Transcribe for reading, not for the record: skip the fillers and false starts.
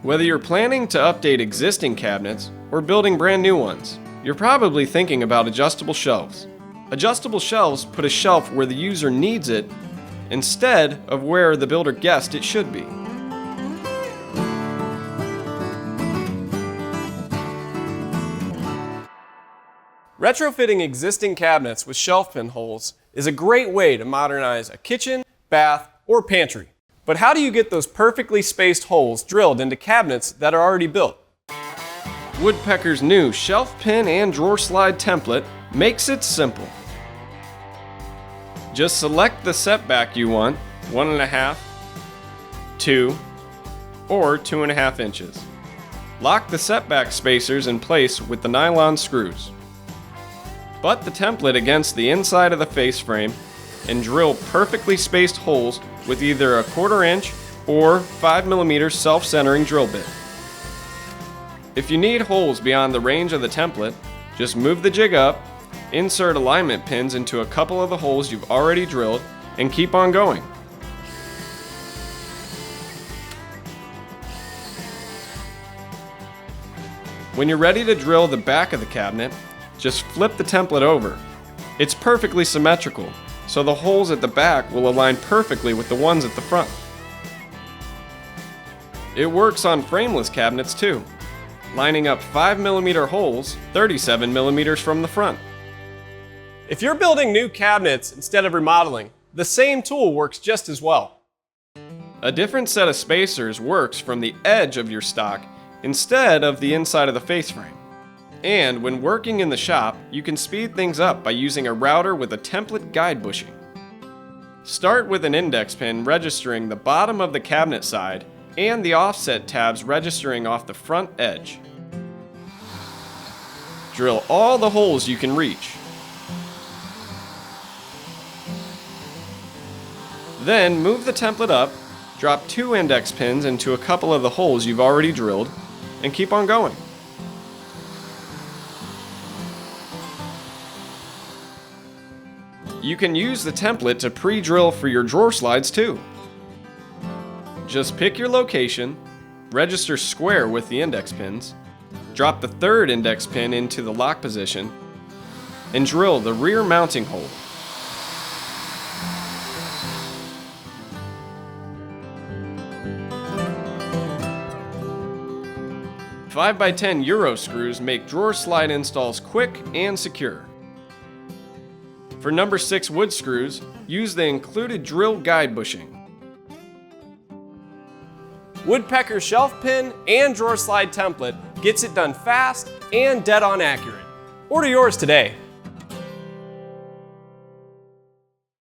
Whether you're planning to update existing cabinets or building brand new ones, you're probably thinking about adjustable shelves. Adjustable shelves put a shelf where the user needs it instead of where the builder guessed it should be. Retrofitting existing cabinets with shelf pin holes is a great way to modernize a kitchen, bath, or pantry. But how do you get those perfectly spaced holes drilled into cabinets that are already built? Woodpecker's new shelf pin and drawer slide template makes it simple. Just select the setback you want, 1.5, 2, or 2.5 inches. Lock the setback spacers in place with the nylon screws. Butt the template against the inside of the face frame and drill perfectly spaced holes with either a 1/4 inch or 5mm self-centering drill bit. If you need holes beyond the range of the template, just move the jig up, insert alignment pins into a couple of the holes you've already drilled, and keep on going. When you're ready to drill the back of the cabinet, just flip the template over. It's perfectly symmetrical, so the holes at the back will align perfectly with the ones at the front. It works on frameless cabinets too, lining up 5mm holes 37mm from the front. If you're building new cabinets instead of remodeling, the same tool works just as well. A different set of spacers works from the edge of your stock instead of the inside of the face frame. And when working in the shop, you can speed things up by using a router with a template guide bushing. Start with an index pin registering the bottom of the cabinet side and the offset tabs registering off the front edge. Drill all the holes you can reach. Then move the template up, drop 2 index pins into a couple of the holes you've already drilled, and keep on going. You can use the template to pre-drill for your drawer slides too. Just pick your location, register square with the index pins, drop the 3rd index pin into the lock position, and drill the rear mounting hole. €5x10 Euro screws make drawer slide installs quick and secure. For number 6 wood screws, use the included drill guide bushing. Woodpecker's shelf pin and drawer slide template gets it done fast and dead on accurate. Order yours today.